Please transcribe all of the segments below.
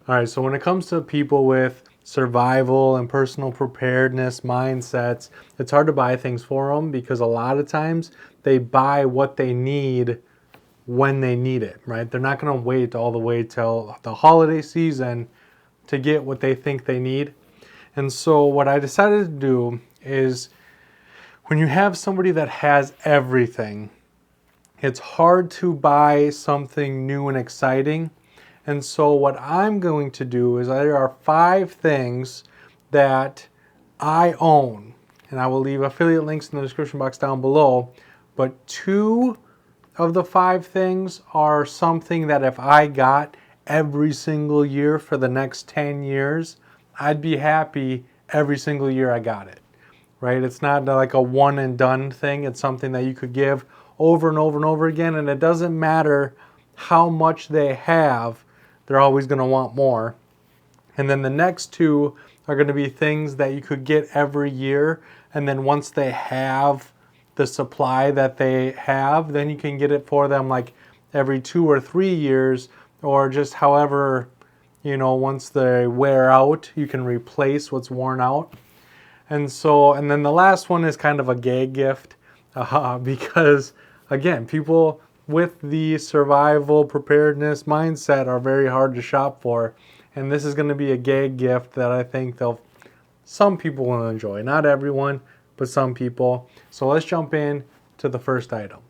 All right, so when it comes to people with survival and personal preparedness mindsets, it's hard to buy things for them because a lot of times they buy what they need when they need it, right? They're not going to wait all the way till the holiday season to get what they think they need. And so what I decided to do is when you have somebody that has everything, it's hard to buy something new and exciting. And so what I'm going to do is there are 5 things that I own, and I will leave affiliate links in the description box down below, but 2 of the 5 things are something that if I got every single year for the next 10 years, I'd be happy every single year I got it, right? It's not like a one and done thing. It's something that you could give over and over and over again, and it doesn't matter how much they have, they're always going to want more. And then the next 2 are going to be things that you could get every year, and then once they have the supply that they have, then you can get it for them like every 2 or 3 years, or just however, once they wear out, you can replace what's worn out. And then the last one is kind of a gag gift because, again, people with the survival preparedness mindset are very hard to shop for. And this is going to be a gag gift that I think some people will enjoy. Not everyone, but some people. So let's jump in to the first item.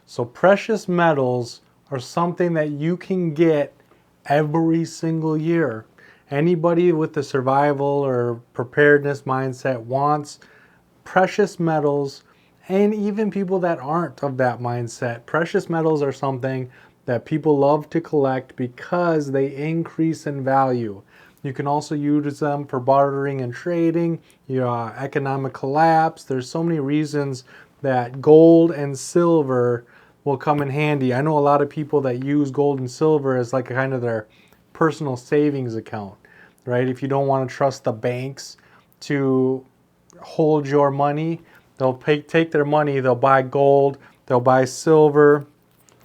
So precious metals are something that you can get every single year. Anybody with the survival or preparedness mindset wants precious metals, and even people that aren't of that mindset. Precious metals are something that people love to collect because they increase in value. You can also use them for bartering and trading, economic collapse. There's so many reasons that gold and silver will come in handy. I know a lot of people that use gold and silver as like kind of their personal savings account, right? If you don't want to trust the banks to hold your money, they'll take their money, they'll buy gold, they'll buy silver,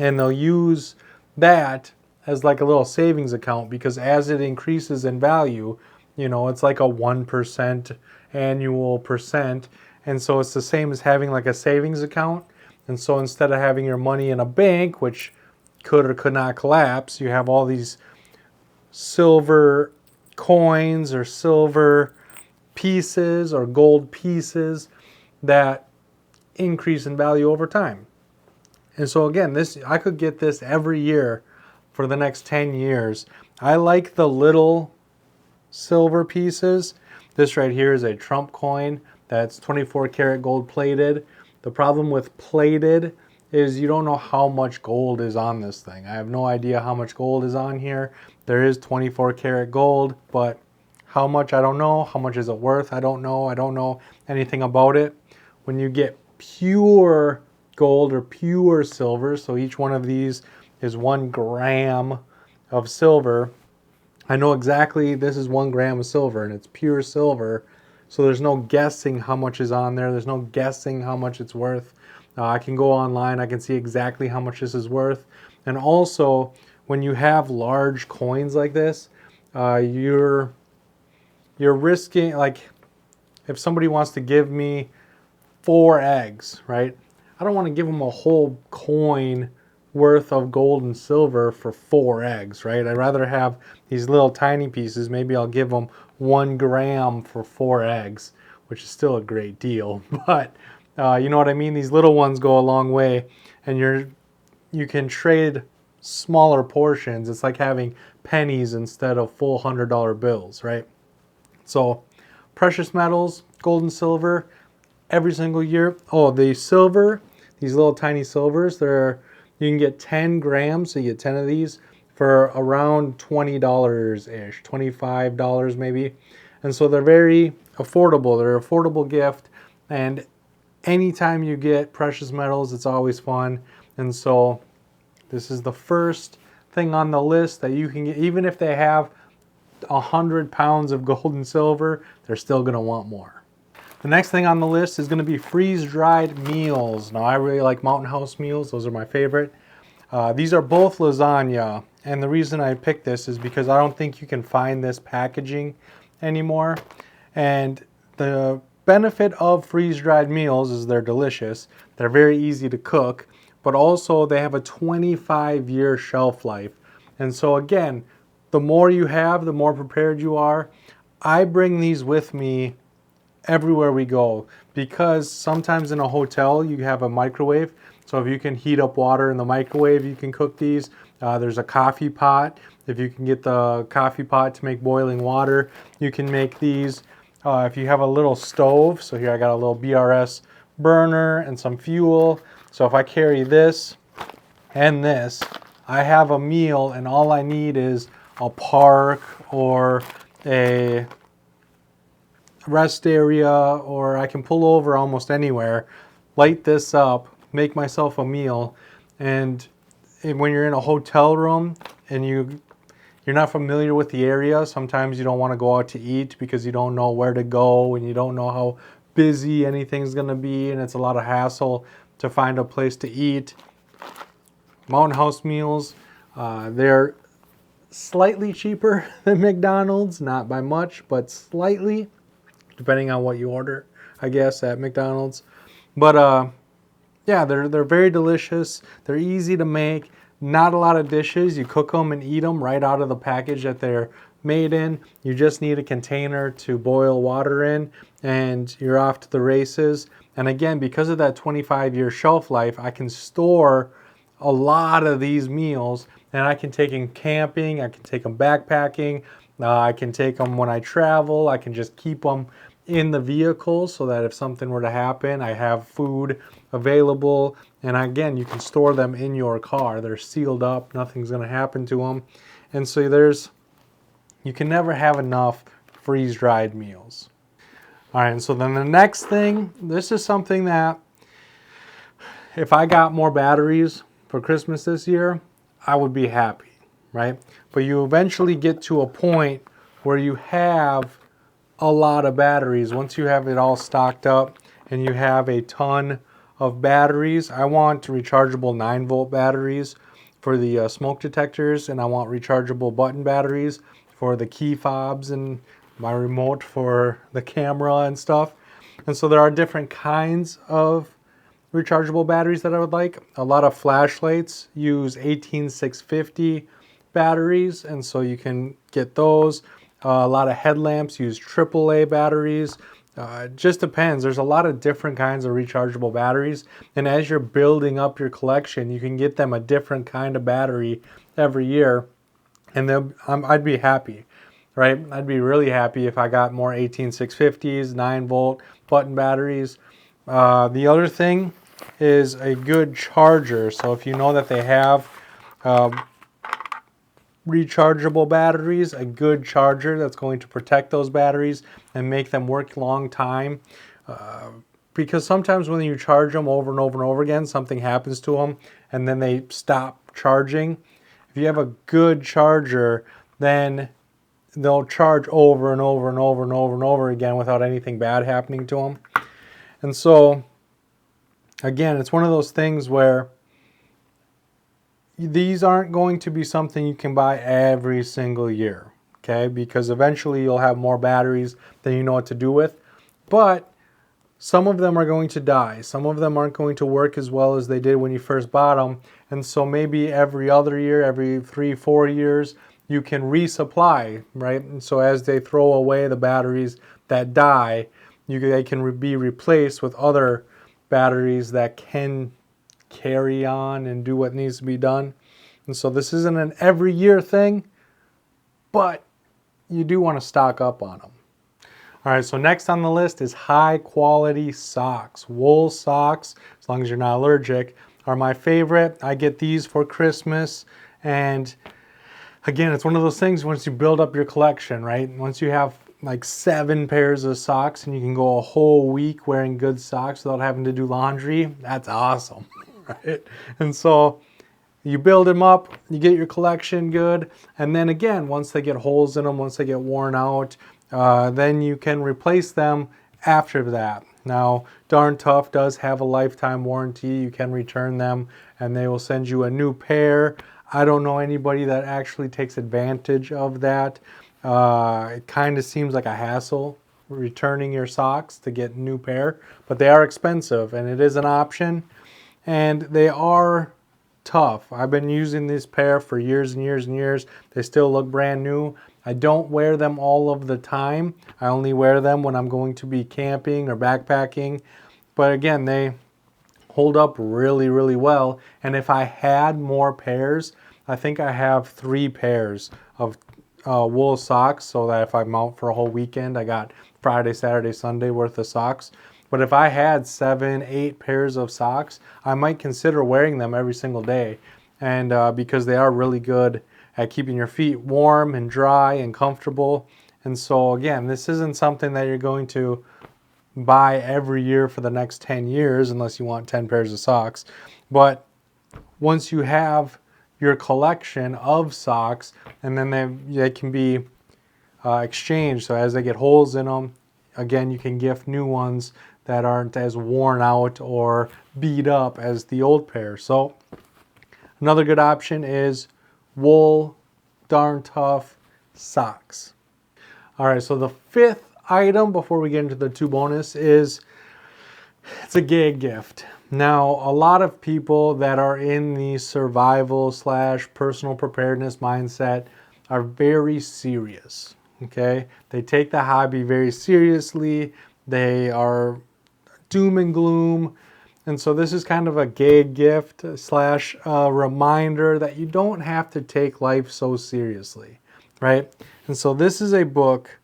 and they'll use that as like a little savings account because as it increases in value, it's like a 1% annual percent. And so it's the same as having like a savings account. And so instead of having your money in a bank, which could or could not collapse, you have all these silver coins or silver pieces or gold pieces that increase in value over time. And so again, I could get this every year for the next 10 years. I like the little silver pieces. This right here is a Trump coin that's 24 karat gold plated. The problem with plated is you don't know how much gold is on this thing. I have no idea how much gold is on here. There is 24 karat gold, but how much, I don't know. How much is it worth? I don't know. I don't know anything about it. When you get pure gold or pure silver, so each one of these is 1 gram of silver. I know exactly this is 1 gram of silver and it's pure silver. So there's no guessing how much is on there. There's no guessing how much it's worth. I can go online. I can see exactly how much this is worth. And also, when you have large coins like this, you're risking, like, if somebody wants to give me 4 eggs, right? I don't want to give them a whole coin worth of gold and silver for 4 eggs, right? I'd rather have these little tiny pieces. Maybe I'll give them 1 gram for 4 eggs, which is still a great deal. But you know what I mean? These little ones go a long way, and you can trade smaller portions. It's like having pennies instead of full $100 bills, right? So precious metals, gold and silver, every single year. Oh, the silver, these little tiny silvers, you can get 10 grams, so you get 10 of these for around $20-ish, $25 maybe. And so they're very affordable. They're an affordable gift. And anytime you get precious metals, it's always fun. And so this is the first thing on the list that you can get. Even if they have 100 pounds of gold and silver, they're still going to want more. The next thing on the list is going to be freeze-dried meals. Now, I really like Mountain House meals. Those are my favorite. These are both lasagna. And the reason I picked this is because I don't think you can find this packaging anymore. And the benefit of freeze-dried meals is they're delicious. They're very easy to cook, but also they have a 25-year shelf life. And so again, the more you have, the more prepared you are. I bring these with me everywhere we go, because sometimes in a hotel you have a microwave, so if you can heat up water in the microwave, you can cook these. There's a coffee pot. If you can get the coffee pot to make boiling water, you can make these. If you have a little stove, so here I got a little BRS burner and some fuel, so if I carry this and this, I have a meal, and all I need is a park or a rest area, or I can pull over almost anywhere, light this up, make myself a meal. And when you're in a hotel room and you're not familiar with the area, sometimes you don't want to go out to eat because you don't know where to go and you don't know how busy anything's going to be, and it's a lot of hassle to find a place to eat. Mountain House meals, they're slightly cheaper than McDonald's, not by much, but slightly, depending on what you order, I guess, at McDonald's. But yeah, they're very delicious. They're easy to make. Not a lot of dishes. You cook them and eat them right out of the package that they're made in. You just need a container to boil water in, and you're off to the races. And again, because of that 25-year shelf life, I can store a lot of these meals, and I can take them camping, I can take them backpacking, I can take them when I travel. I can just keep them in the vehicle so that if something were to happen, I have food available. And again, you can store them in your car. They're sealed up, nothing's going to happen to them. And so you can never have enough freeze-dried meals. All right, and so then the next thing, this is something that if I got more batteries for Christmas this year, I would be happy, right? But you eventually get to a point where you have a lot of batteries. Once you have it all stocked up and you have a ton of batteries, I want rechargeable 9-volt batteries for the smoke detectors, and I want rechargeable button batteries for the key fobs and my remote for the camera and stuff. And so there are different kinds of rechargeable batteries that I would like. A lot of flashlights use 18650 batteries, and so you can get those. A lot of headlamps use AAA batteries. It just depends. There's a lot of different kinds of rechargeable batteries, and as you're building up your collection, you can get them a different kind of battery every year, and I'd be happy, right? I'd be really happy if I got more 18650s, 9-volt button batteries. The other thing is a good charger. So if you know that they have rechargeable batteries, a good charger that's going to protect those batteries and make them work a long time. Because sometimes when you charge them over and over and over again, something happens to them and then they stop charging. If you have a good charger, then they'll charge over and over and over and over and over again without anything bad happening to them. And so, again, it's one of those things where these aren't going to be something you can buy every single year, okay? Because eventually you'll have more batteries than you know what to do with. But some of them are going to die. Some of them aren't going to work as well as they did when you first bought them. And so maybe every other year, every 3-4 years, you can resupply, right? And so as they throw away the batteries that die, they can be replaced with other batteries that can carry on and do what needs to be done. And so this isn't an every year thing, but you do want to stock up on them. All right, so next on the list is high quality socks. Wool socks, as long as you're not allergic, are my favorite. I get these for Christmas, and again, it's one of those things once you build up your collection, right? Once you have like 7 pairs of socks and you can go a whole week wearing good socks without having to do laundry, that's awesome, right? And so you build them up, you get your collection good, and then again, once they get holes in them, once they get worn out, then you can replace them after that. Now, Darn Tough does have a lifetime warranty. You can return them and they will send you a new pair. I don't know anybody that actually takes advantage of that. It kind of seems like a hassle returning your socks to get a new pair, but they are expensive and it is an option, and they are tough. I've been using this pair for years and years and years. They still look brand new. I don't wear them all of the time. I only wear them when I'm going to be camping or backpacking. But again, they hold up really, really well. And if I had more pairs, I think I have 3 pairs of wool socks, so that if I'm out for a whole weekend, I got Friday, Saturday, Sunday worth of socks. But if I had 7, 8 pairs of socks, I might consider wearing them every single day. And because they are really good at keeping your feet warm and dry and comfortable. And so again, this isn't something that you're going to buy every year for the next 10 years unless you want 10 pairs of socks. But once you have your collection of socks, and then they can be exchanged. So as they get holes in them, again, you can gift new ones that aren't as worn out or beat up as the old pair. So another good option is wool, darn tough socks. All right, so the 5th item before we get into the 2 bonus is it's a gag gift. Now, a lot of people that are in the survival / personal preparedness mindset are very serious, okay? They take the hobby very seriously. They are doom and gloom. And so this is kind of a gag gift / reminder that you don't have to take life so seriously, right? And so this is a book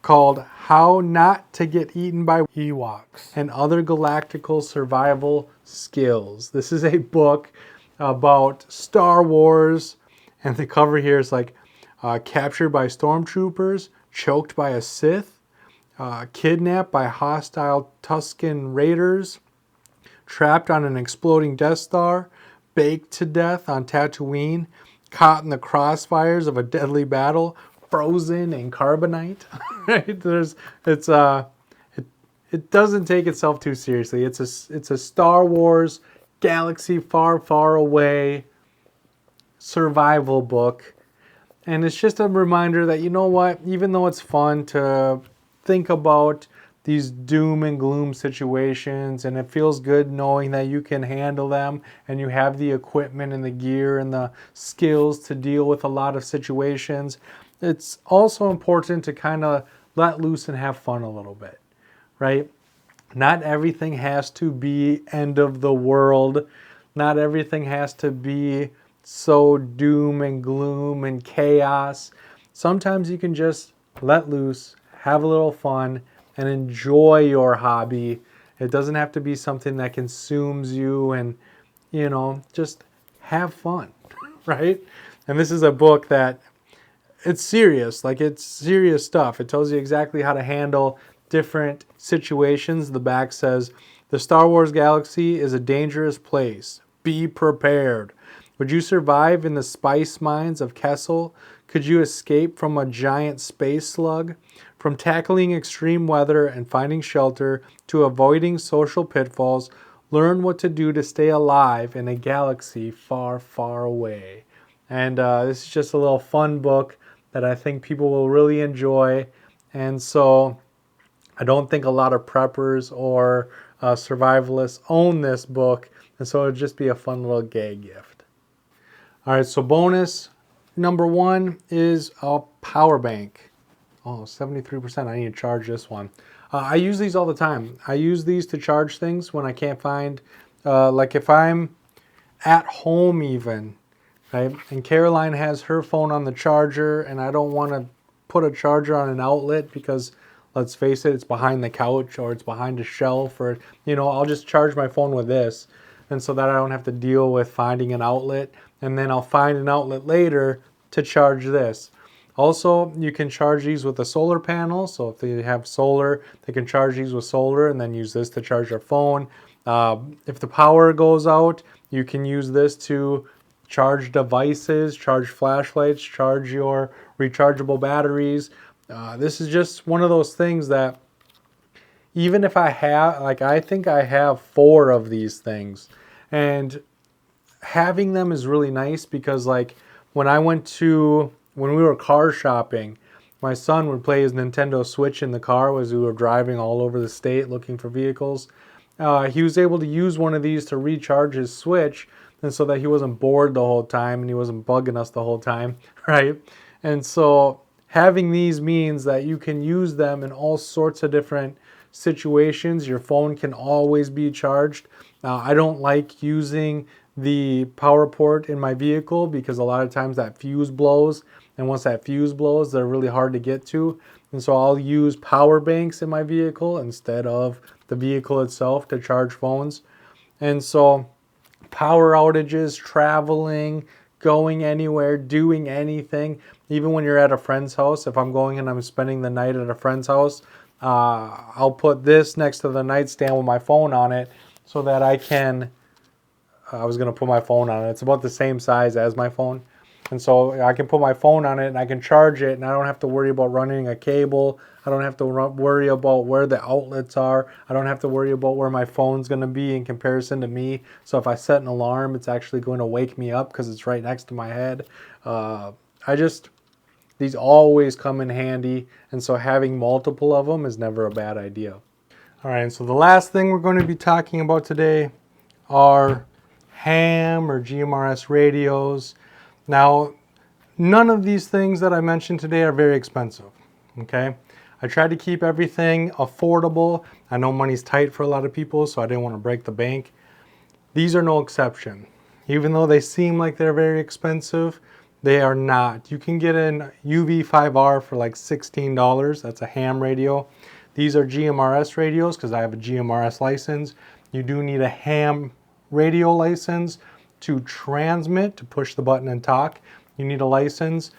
called How Not to Get Eaten by Ewoks and Other Galactical Survival Skills. This is a book about Star Wars, and the cover here is like captured by stormtroopers, choked by a Sith, kidnapped by hostile Tusken raiders, trapped on an exploding Death Star, baked to death on Tatooine, caught in the crossfires of a deadly battle, frozen in carbonite. Right? It doesn't take itself too seriously. It's a Star Wars galaxy far, far away survival book. And it's just a reminder that, you know what, even though it's fun to think about these doom and gloom situations, and it feels good knowing that you can handle them and you have the equipment and the gear and the skills to deal with a lot of situations, it's also important to kind of let loose and have fun a little bit, right? Not everything has to be end of the world. Not everything has to be so doom and gloom and chaos. Sometimes you can just let loose, have a little fun, and enjoy your hobby. It doesn't have to be something that consumes you, and, you know, just have fun, right? And this is a book that it's serious, like it's serious stuff. It tells you exactly how to handle different situations. The back says, the Star Wars galaxy is a dangerous place. Be prepared. Would you survive in the spice mines of Kessel? Could you escape from a giant space slug? From tackling extreme weather and finding shelter to avoiding social pitfalls, learn what to do to stay alive in a galaxy far, far away. And this is just a little fun book that I think people will really enjoy. And so I don't think a lot of preppers or survivalists own this book. And so it'll just be a fun little gag gift. All right, so bonus number 1 is a power bank. Oh, 73%. I need to charge this one. I use these all the time. I use these to charge things when I can't find, like if I'm at home even, right? And Caroline has her phone on the charger, and I don't want to put a charger on an outlet because, let's face it, it's behind the couch or it's behind a shelf, or, you know, I'll just charge my phone with this. And so that I don't have to deal with finding an outlet, and then I'll find an outlet later to charge this. Also, you can charge these with a solar panel. So if they have solar, they can charge these with solar and then use this to charge their phone. If the power goes out, you can use this to charge devices, charge flashlights, charge your rechargeable batteries. This is just one of those things that even if I have, like, I think I have 4 of these things. And having them is really nice because like when we were car shopping, my son would play his Nintendo Switch in the car as we were driving all over the state looking for vehicles. He was able to use one of these to recharge his Switch, and so that he wasn't bored the whole time and he wasn't bugging us the whole time, right? And so having these means that you can use them in all sorts of different situations. Your phone can always be charged. I don't like using the power port in my vehicle because a lot of times that fuse blows, and once that fuse blows, they're really hard to get to. And so I'll use power banks in my vehicle instead of the vehicle itself to charge phones. And so power outages, traveling, going anywhere, doing anything, even when you're at a friend's house. If I'm going and I'm spending the night at a friend's house, I'll put this next to the nightstand with my phone on it so that I was going to put my phone on it. It's about the same size as my phone. And so I can put my phone on it and I can charge it, and I don't have to worry about running a cable. I don't have to worry about where the outlets are. I don't have to worry about where my phone's going to be in comparison to me. So if I set an alarm, it's actually going to wake me up because it's right next to my head. These always come in handy, and so having multiple of them is never a bad idea. All right, so the last thing we're going to be talking about today are ham or GMRS radios. Now, none of these things that I mentioned today are very expensive, okay? I tried to keep everything affordable. I know money's tight for a lot of people, so I didn't want to break the bank. These are no exception. Even though they seem like they're very expensive, they are not. You can get an UV5R for like $16. That's a ham radio. These are GMRS radios because I have a GMRS license. You do need a ham radio license to transmit, to push the button and talk. You need a license,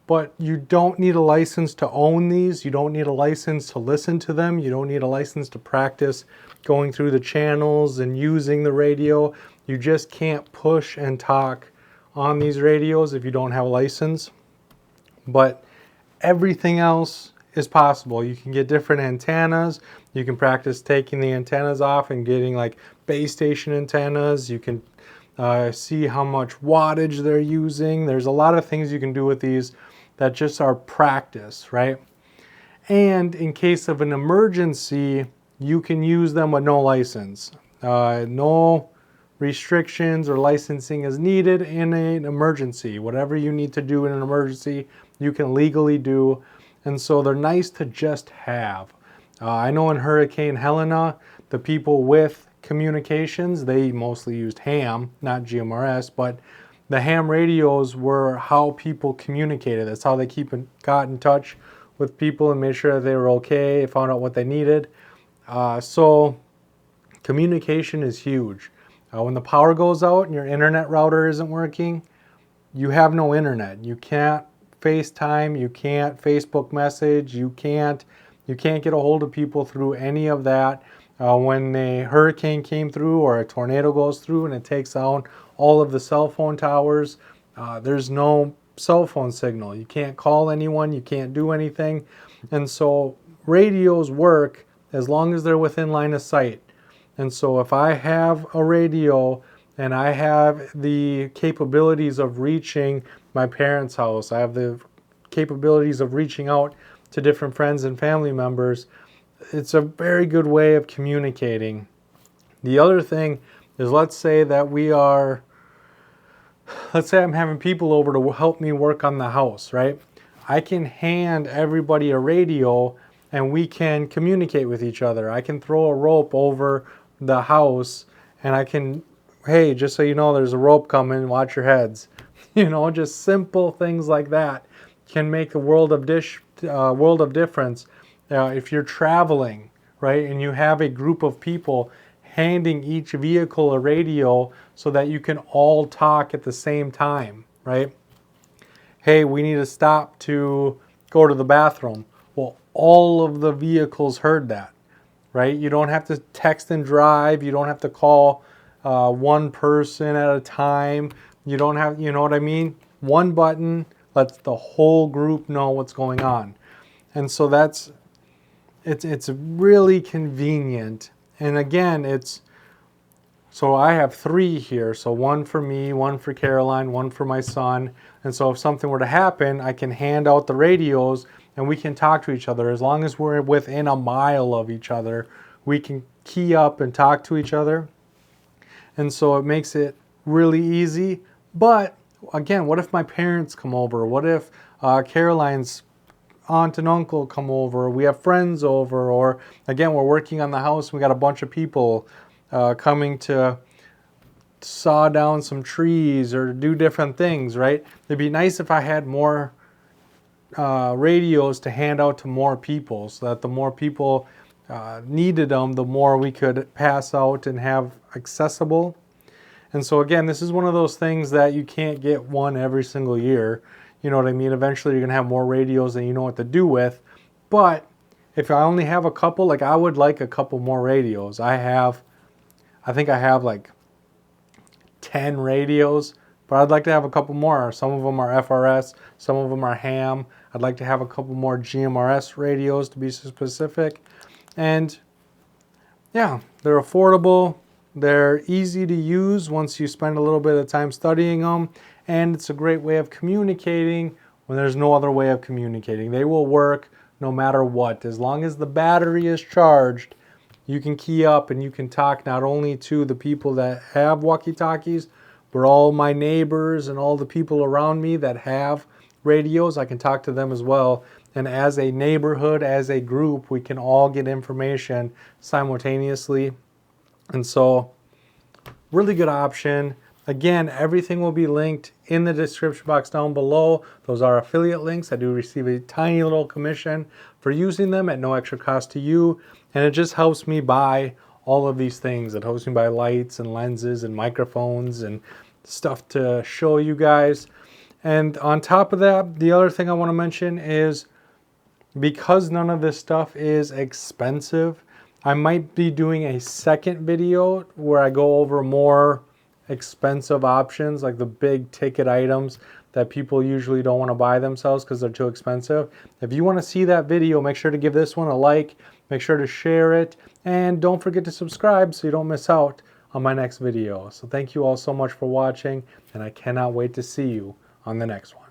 but you don't need a license to own these. You don't need a license to listen to them. You don't need a license to practice going through the channels and using the radio. You just can't push and talk on these radios if you don't have a license. But everything else is possible. You can get different antennas. You can practice taking the antennas off and getting like base station antennas. You can see how much wattage they're using. There's a lot of things you can do with these that just are practice, right? And in case of an emergency, you can use them with no license. No restrictions or licensing is needed in an emergency. Whatever you need to do in an emergency, you can legally do. And so they're nice to just have. I know in Hurricane Helena, the people with communications, they mostly used ham, not GMRS, but the ham radios were how people communicated. That's how they got in touch with people and made sure that they were okay, found out what they needed. So communication is huge. When the power goes out and your internet router isn't working, you have no internet. You can't FaceTime, you can't Facebook message, you can't get a hold of people through any of that. When a hurricane came through or a tornado goes through and it takes out all of the cell phone towers, there's no cell phone signal. You can't call anyone, you can't do anything. And so radios work as long as they're within line of sight. And so if I have a radio and I have the capabilities of reaching my parents' house, I have the capabilities of reaching out to different friends and family members, it's a very good way of communicating. The other thing is, let's say I'm having people over to help me work on the house, right? I can hand everybody a radio and we can communicate with each other. I can throw a rope over the house and I can, hey, just so you know, there's a rope coming, watch your heads. Just simple things like that can make a world of difference. If you're traveling, right, and you have a group of people, handing each vehicle a radio so that you can all talk at the same time, right? Hey, we need to stop to go to the bathroom. Well, all of the vehicles heard that, right? You don't have to text and drive. You don't have to call one person at a time. You don't have, you know what I mean? One button lets the whole group know what's going on. And so it's really convenient. And again, it's So I have 3 here. So one for me, one for Caroline, one for my son. And so if something were to happen, I can hand out the radios and we can talk to each other. As long as we're within a mile of each other, we can key up and talk to each other. And so it makes it really easy. But again, what if my parents come over? What if Caroline's aunt and uncle come over? We have friends over, or again, we're working on the house. We got a bunch of people coming to saw down some trees or do different things, right? It'd be nice if I had more radios to hand out to more people, so that the more people needed them, the more we could pass out and have accessible. And so again, this is one of those things that you can't get one every single year. You know what I mean? Eventually you're going to have more radios than you know what to do with. But if I only have a couple, like I would like a couple more radios. I think I have like 10 radios, but I'd like to have a couple more. Some of them are FRS, some of them are ham. I'd like to have a couple more GMRS radios to be specific. And yeah, they're affordable. They're easy to use once you spend a little bit of time studying them, and it's a great way of communicating when there's no other way of communicating. They will work no matter what. As long as the battery is charged, you can key up and you can talk not only to the people that have walkie-talkies, but all my neighbors and all the people around me that have radios. I can talk to them as well. And as a neighborhood, as a group, we can all get information simultaneously. And so, really good option. Again, everything will be linked in the description box down below. Those are affiliate links. I do receive a tiny little commission for using them at no extra cost to you. And it just helps me buy all of these things. It helps me buy lights and lenses and microphones and stuff to show you guys. And on top of that, the other thing I want to mention is, because none of this stuff is expensive, I might be doing a second video where I go over more expensive options, like the big ticket items that people usually don't want to buy themselves because they're too expensive. If you want to see that video, make sure to give this one a like, make sure to share it, and don't forget to subscribe so you don't miss out on my next video. So thank you all so much for watching, and I cannot wait to see you on the next one.